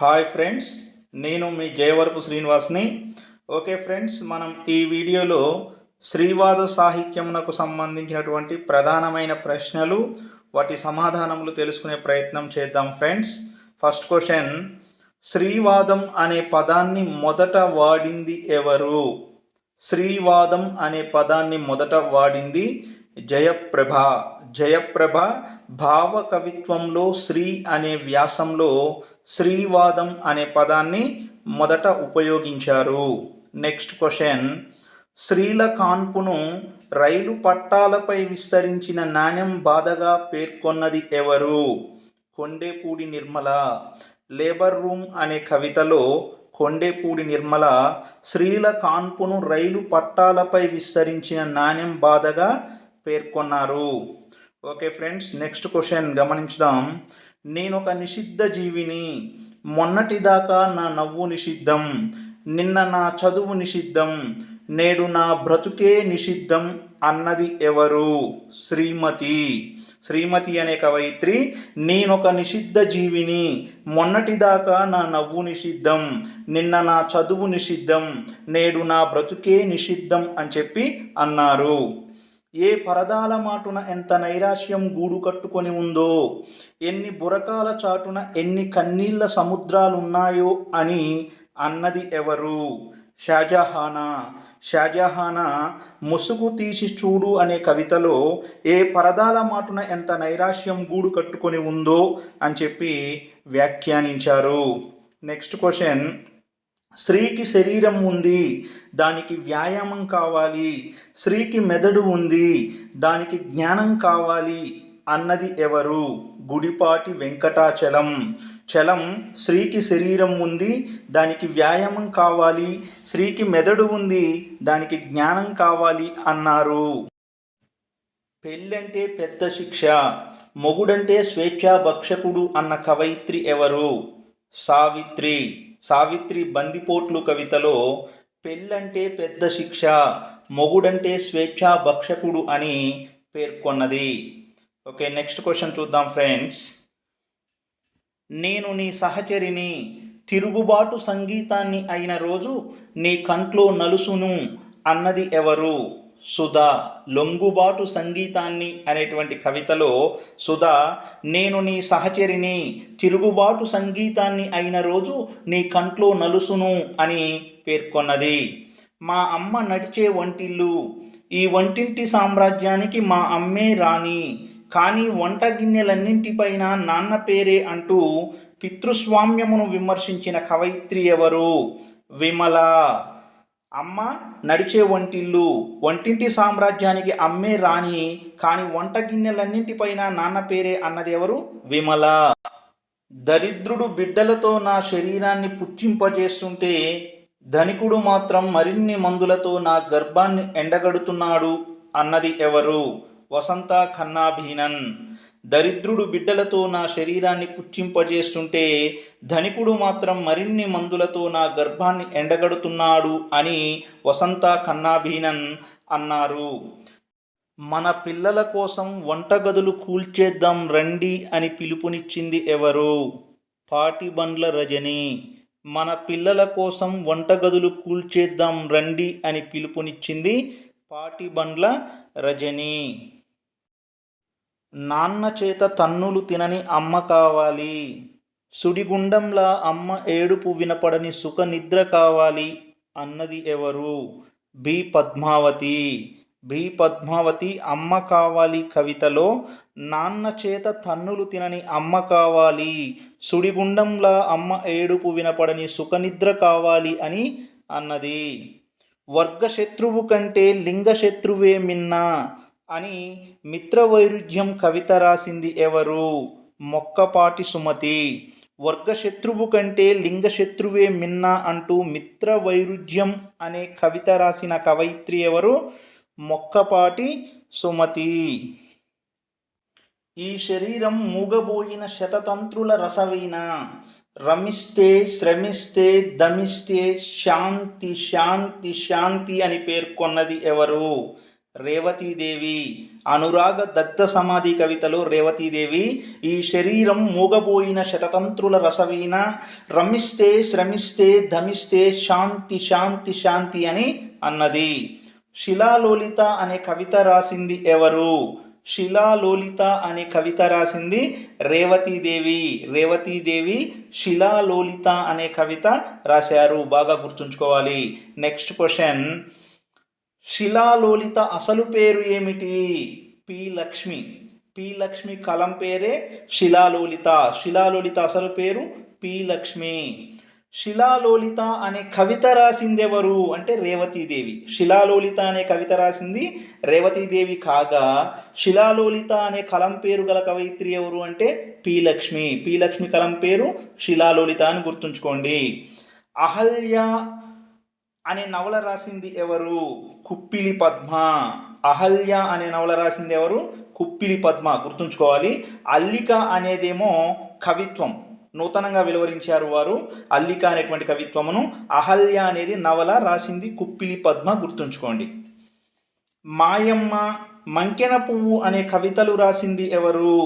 Hi friends, నేను మీ Jayavarapu శ్రీనివాస్ని. Okay friends, మనం ఈ వీడియోలో శ్రీవాద సాహిత్యమునకు సంబంధించినటువంటి ప్రధానమైన ప్రశ్నలు, వాటి సమాధానములు తెలుసుకునే ప్రయత్నం చేద్దాం ఫ్రెండ్స్. ఫస్ట్ క్వశ్చన్: శ్రీవాదం అనే పదాన్ని మొదట వాడింది ఎవరు? శ్రీవాదం అనే పదాన్ని మొదట వాడింది జయప్రభ. జయప్రభ భావ కవిత్వంలో శ్రీ అనే వ్యాసంలో శ్రీవాదం అనే పదాన్ని మొదట ఉపయోగించారు. నెక్స్ట్ క్వశ్చన్: స్త్రీల కాన్పును రైలు పట్టాలపై విస్తరించిన నాణ్యం బాధగా పేర్కొన్నది ఎవరు? కొండేపూడి నిర్మల. లేబర్ రూమ్ అనే కవితలో కొండేపూడి నిర్మల స్త్రీల కాన్పును రైలు పట్టాలపై విస్తరించిన నాణ్యం బాధగా పేర్కొన్నారు. ఓకే ఫ్రెండ్స్, నెక్స్ట్ క్వశ్చన్ గమనించుదాం. నేనొక నిషిద్ధ జీవిని, మొన్నటిదాకా నా నవ్వు నిషిద్ధం, నిన్న నా చదువు నిషిద్ధం, నేడు నా బ్రతుకే నిషిద్ధం అన్నది ఎవరు? శ్రీమతి. శ్రీమతి అనే కవయిత్రి నేనొక నిషిద్ధ జీవిని, మొన్నటిదాకా నా నవ్వు నిషిద్ధం, నిన్న నా చదువు నిషిద్ధం, నేడు నా బ్రతుకే నిషిద్ధం అని చెప్పి అన్నారు. ఏ పరదాల మాటున ఎంత నైరాశ్యం గూడు కట్టుకొని ఉందో, ఎన్ని బురకాల చాటున ఎన్ని కన్నీళ్ల సముద్రాలున్నాయో అని అన్నది ఎవరు? షాజహానా. షాజహానా ముసుగు తీసి చూడు అనే కవితలో ఏ పరదాల మాటున ఎంత నైరాశ్యం గూడు కట్టుకొని ఉందో అని చెప్పి వ్యాఖ్యానించారు. నెక్స్ట్ క్వశ్చన్: స్త్రీకి శరీరం ఉంది, దానికి వ్యాయామం కావాలి, స్త్రీకి మెదడు ఉంది, దానికి జ్ఞానం కావాలి అన్నది ఎవరు? గుడిపాటి వెంకటాచలం. చలం స్త్రీకి శరీరం ఉంది, దానికి వ్యాయామం కావాలి, స్త్రీకి మెదడు ఉంది, దానికి జ్ఞానం కావాలి అన్నారు. పెళ్ళంటే పెద్ద శిక్ష, మొగుడంటే స్వేచ్ఛా భక్షకుడు అన్న కవయిత్రి ఎవరు? సావిత్రి. సావిత్రి బందిపోట్లు కవితలో పెళ్ళంటే పెద్ద శిక్ష, మొగుడంటే స్వేచ్ఛా భక్షకుడు అని పేర్కొన్నది. ఓకే, నెక్స్ట్ క్వశ్చన్ చూద్దాం ఫ్రెండ్స్. నేను నీ సహచరిని, తిరుగుబాటు సంగీతాన్ని అయిన రోజు నీ కంట్లో నలుసును అన్నది ఎవరు? సుధా. లొంగుబాటు సంగీతాన్ని అనేటువంటి కవితలో సుధా నేను నీ సహచరిని, తిరుగుబాటు సంగీతాన్ని అయిన రోజు నీ కంట్లో నలుసును అని పేర్కొన్నది. మా అమ్మ నడిచే వంటిల్లు, ఈ వంటింటి సామ్రాజ్యానికి మా అమ్మే రాణి, కానీ వంట గిన్నెలన్నింటిపైన నాన్న పేరే అంటూ పితృస్వామ్యమును విమర్శించిన కవయిత్రి ఎవరు? విమల. అమ్మ నడిచే వంటిల్లు, వంటింటి సామ్రాజ్యానికి అమ్మే రాణి, కానీ వంట గిన్నెలన్నింటిపైన నాన్న పేరే అన్నది ఎవరు? విమల. దరిద్రుడు బిడ్డలతో నా శరీరాన్ని పుచ్చింపజేస్తుంటే, ధనికుడు మాత్రం మరిన్ని మందులతో నా గర్భాన్ని ఎండగడుతున్నాడు అన్నది ఎవరు? వసంత ఖన్నాభినన్. దరిద్రుడు బిడ్డలతో నా శరీరాన్ని పుచ్చింపజేస్తుంటే, ధనికుడు మాత్రం మరిన్ని మందులతో నా గర్భాన్ని ఎండగడుతున్నాడు అని వసంత ఖన్నాభినన్ అన్నారు. మన పిల్లల కోసం వంటగదులు కూల్చేద్దాం రండి అని పిలుపునిచ్చింది ఎవరు? పాటిబండ్ల రజని. మన పిల్లల కోసం వంటగదులు కూల్చేద్దాం రండి అని పిలుపునిచ్చింది పాటిబండ్ల రజని. నాన్న చేత తన్నులు తినని అమ్మ కావాలి, సుడిగుండంలా అమ్మ ఏడుపు వినపడని సుఖ నిద్ర కావాలి అన్నది ఎవరు? బి పద్మావతి. బి పద్మావతి అమ్మ కావాలి కవితలో నాన్న చేత తన్నులు తినని అమ్మ కావాలి, సుడిగుండంలా అమ్మ ఏడుపు వినపడని సుఖనిద్ర కావాలి అని అన్నది. వర్గశత్రువు కంటే లింగశత్రువే మిన్నా అని మిత్రవైరుధ్యం కవిత రాసింది ఎవరు? మొక్కపాటి సుమతి. వర్గశత్రువు కంటే లింగశత్రువే మిన్నా అంటూ మిత్రవైరుధ్యం అనే కవిత రాసిన కవయిత్రి ఎవరు? మొక్కపాటి సుమతి. ఈ శరీరం మూగబోయిన శతతంత్రుల రసవీణ, రమిస్తే శ్రమిస్తే దమిస్తే శాంతి శాంతి శాంతి అని పేర్కొన్నది ఎవరు? రేవతీదేవి. అనురాగ దగ్ధ సమాధి కవితలో రేవతీదేవి ఈ శరీరం మూగబోయిన శతతంత్రుల రసవీణ రమిస్తే శ్రమిస్తే ధమిస్తే శాంతి శాంతి శాంతి అని అన్నది. శిలాలోలిత అనే కవిత రాసింది ఎవరు? శిలాలోలిత అనే కవిత రాసింది రేవతీదేవి. రేవతీదేవి శిలాలోలిత అనే కవిత రాశారు. బాగా గుర్తుంచుకోవాలి. నెక్స్ట్ క్వశ్చన్, శిలాలోలిత అసలు పేరు ఏమిటి? పి లక్ష్మి. పి లక్ష్మి కలం పేరే శిలాలోలిత. శిలాలోలిత అసలు పేరు పి లక్ష్మి. శిలాలోలిత అనే కవిత రాసింది ఎవరు అంటే రేవతీదేవి. శిలాలోలిత అనే కవిత రాసింది రేవతీదేవి కాగా, శిలాలోలిత అనే కలం పేరు గల కవయిత్రి ఎవరు అంటే పి లక్ష్మి. పి లక్ష్మి కలం పేరు శిలాలోలిత అని గుర్తుంచుకోండి. అహల్య అనే నవల రాసింది ఎవరు? కుప్పిలి పద్మ. అహల్య అనే నవల రాసింది ఎవరు? కుప్పిలి పద్మ. గుర్తుంచుకోవాలి. అల్లిక అనేదేమో కవిత్వం, నూతనంగా వెలువరించారు వారు అల్లిక అనేటువంటి కవిత్వమును. అహల్య అనేది నవల, రాసింది కుప్పిలి పద్మ. గుర్తుంచుకోండి. మాయమ్మ, మంకెన పువ్వు అనే కవితలు రాసింది ఎవరు?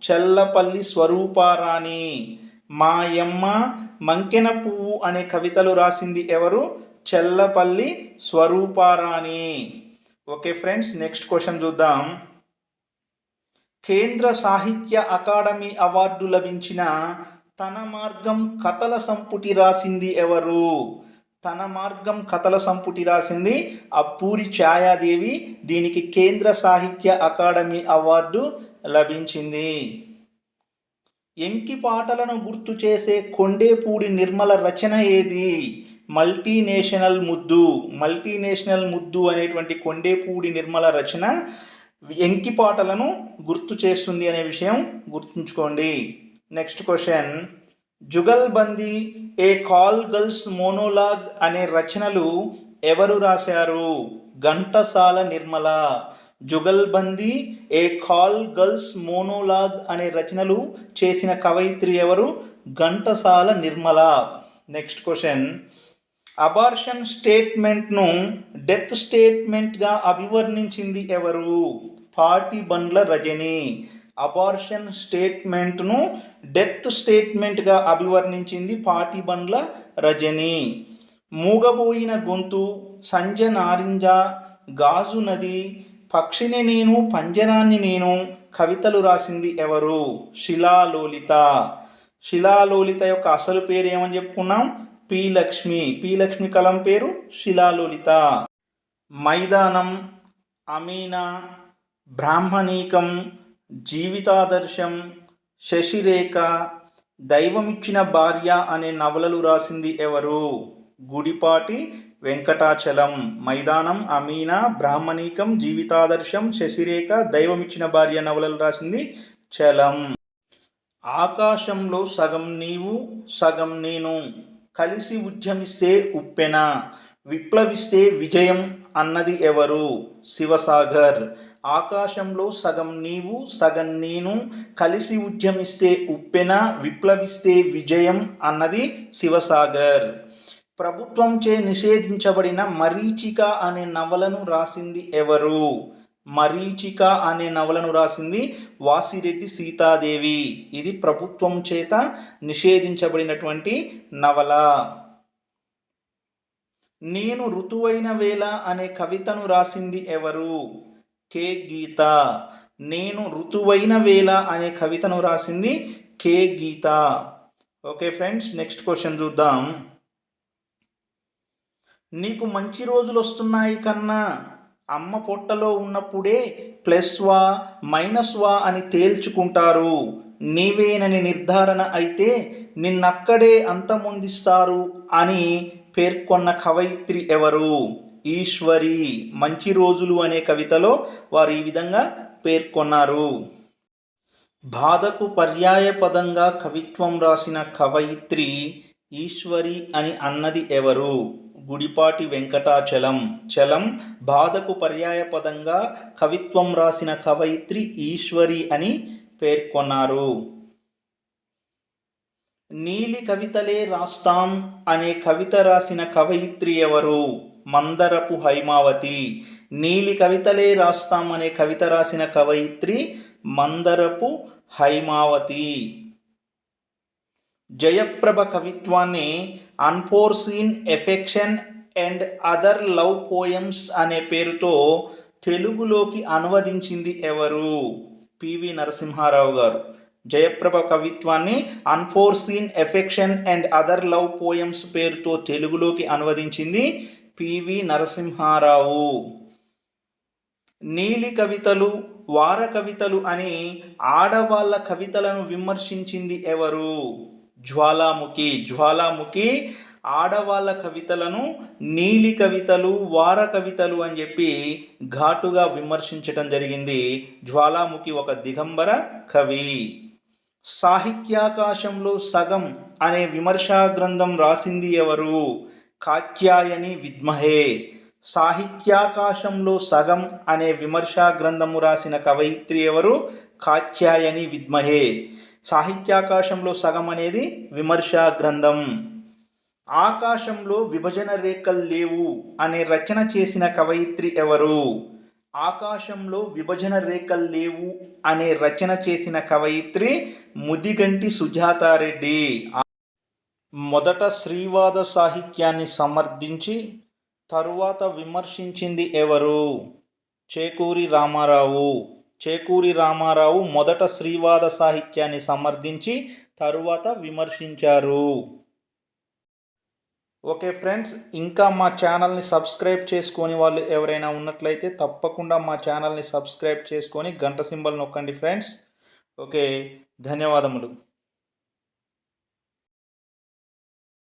చెల్లపల్లి స్వరూపారాణి. మాయమ్మ, మంకెన పువ్వు అనే కవితలు రాసింది ఎవరు? Chellapalli Swarupa Rani. Okay friends, next question చూద్దాం. కేంద్ర సాహిత్య అకాడమీ అవార్డు లభించిన తన మార్గం కథల సంపుటి రాసింది ఎవరు? తన మార్గం కథల సంపుటి రాసింది అప్పూరి ఛాయాదేవి. దీనికి కేంద్ర సాహిత్య అకాడమీ అవార్డు లభించింది. ఎంకి పాటలను గుర్తు చేసే కొండేపూడి నిర్మల రచన ఏది? మల్టీనేషనల్ ముద్దు. మల్టీనేషనల్ ముద్దు అనేటువంటి కొండేపూడి నిర్మల రచన ఎంకి పాటలను గుర్తు చేస్తుంది అనే విషయం గుర్తుంచుకోండి. నెక్స్ట్ క్వశ్చన్, జుగల్బందీ, ఏ కాల్ గర్ల్స్ మోనోలాగ్ అనే రచనలు ఎవరు రాశారు? ఘంటసాల నిర్మల. జుగల్బందీ, ఏ కాల్ గర్ల్స్ మోనోలాగ్ అనే రచనలు చేసిన కవయిత్రి ఎవరు? Ghantasala Nirmala. Next question, abortion స్టేట్మెంట్ను డెత్ స్టేట్మెంట్గా అభివర్ణించింది ఎవరు? పాటిబండ్ల రజని. అబార్షన్ స్టేట్మెంట్ను డెత్ స్టేట్మెంట్గా అభివర్ణించింది పాటిబండ్ల రజని. మూగబోయిన గొంతు, సంజ నారింజ, గాజు నది, పక్షిని నేను పంజరాన్ని నేను కవితలు రాసింది ఎవరు? శిలాలోలిత. శిలాలోలిత యొక్క అసలు పేరు ఏమని చెప్పుకున్నాం? పి లక్ష్మి. పి లక్ష్మి కలం పేరు శిలాలోలిత. మైదానం, అమీనా, బ్రాహ్మణీకం, జీవితాదర్శం, శశిరేఖ, దైవమిచ్చిన భార్య అనే నవలలు రాసింది ఎవరు? గుడిపాటి వెంకటాచలం. మైదానం, అమీనా, బ్రాహ్మణీకం, జీవితాదర్శం, శశిరేఖ, దైవమిచ్చిన భార్య నవలలు రాసింది చలం. ఆకాశంలో సగం నీవు సగం నేను, కలిసి ఉద్యమిస్తే ఉప్పెన, విప్లవిస్తే విజయం అన్నది ఎవరు? శివసాగర్. ఆకాశంలో సగం నీవు సగం నేను, కలిసి ఉద్యమిస్తే ఉప్పెన, విప్లవిస్తే విజయం అన్నది శివసాగర్. ప్రభుత్వంచే నిషేధించబడిన మరీచిక అనే నవలను రాసింది ఎవరు? మరీచిక అనే నవలను రాసింది వాసిరెడ్డి సీతాదేవి. ఇది ప్రభుత్వం చేత నిషేధించబడినటువంటి నవల. నేను ఋతువైన వేళ అనే కవితను రాసింది ఎవరు? కె గీత. నేను ఋతువైన వేళ అనే కవితను రాసింది కె గీత. ఓకే ఫ్రెండ్స్, నెక్స్ట్ క్వశ్చన్ చూద్దాం. నీకు మంచి రోజులు వస్తున్నాయి కన్నా, అమ్మ పొట్టలో ఉన్నప్పుడే ప్లస్ వా మైనస్ వా అని తేల్చుకుంటారు. నీవేనని నిర్ధారణ అయితే నిన్నక్కడే అంతమొందిస్తారు అని పేర్కొన్న కవయిత్రి ఎవరు? ఈశ్వరి. మంచి రోజులు అనే కవితలో వారు ఈ విధంగా పేర్కొన్నారు. బాధకు పర్యాయ పదంగా కవిత్వం రాసిన కవయిత్రి ఈశ్వరి అని అన్నది ఎవరు? గుడిపాటి వెంకటాచలం. చలం బాధకు పర్యాయ పదంగా కవిత్వం రాసిన కవయిత్రి ఈశ్వరి అని పేర్కొన్నారు. నీలి కవితలే రాస్తాం అనే కవిత రాసిన కవయిత్రి ఎవరు? మందరపు హైమావతి. నీలి కవితలే రాస్తాం అనే కవిత రాసిన కవయిత్రి మందరపు హైమావతి. జయప్రభ కవిత్వాన్ని unforeseen affection and other love poems అనే పేరుతో తెలుగులోకి అనువదించింది ఎవరు? పివి నరసింహారావు గారు. జయప్రభ కవిత్వాన్ని unforeseen affection and other love poems పేరుతో తెలుగులోకి అనువదించింది పివి నరసింహారావు. నీలి కవితలు, వార కవితలు అని ఆడవాళ్ళ కవితలను విమర్శించింది ఎవరు? జ్వాలాముఖి. జ్వాలాముఖి ఆడవాళ్ళ కవితలను నీలి కవితలు, వార కవితలు అని చెప్పి ఘాటుగా విమర్శించటం జరిగింది. జ్వాలాముఖి ఒక దిగంబర కవి. సాహిత్యాకాశంలో సగం అనే విమర్శా గ్రంథం రాసింది ఎవరు? కాత్యాయని విద్మహే. సాహిత్యాకాశంలో సగం అనే విమర్శా గ్రంథము రాసిన కవయిత్రి ఎవరు? కాత్యాయని విద్మహే. సాహిత్యాకాశంలో సగం అనేది విమర్శా గ్రంథం. ఆకాశంలో విభజన రేఖలు లేవు అనే రచన చేసిన కవయిత్రి ఎవరు? ఆకాశంలో విభజన రేఖలు లేవు అనే రచన చేసిన కవయిత్రి ముదిగంటి సుజాతారెడ్డి. మొదట శ్రీవాద సాహిత్యాన్ని సమర్థించి తరువాత విమర్శించింది ఎవరు? చేకూరి రామారావు. చేకూరి రామారావు మొదట శ్రీవాద సాహిత్యాన్ని సమర్థించి తరువాత విమర్శించారు. ఓకే ఫ్రెండ్స్, ఇంకా మా ఛానల్ని సబ్స్క్రైబ్ చేసుకొని వాళ్ళు ఎవరైనా ఉన్నట్లయితే తప్పకుండా మా ఛానల్ని సబ్స్క్రైబ్ చేసుకొని గంట సింబల్ నొక్కండి ఫ్రెండ్స్. ఓకే, ధన్యవాదములు.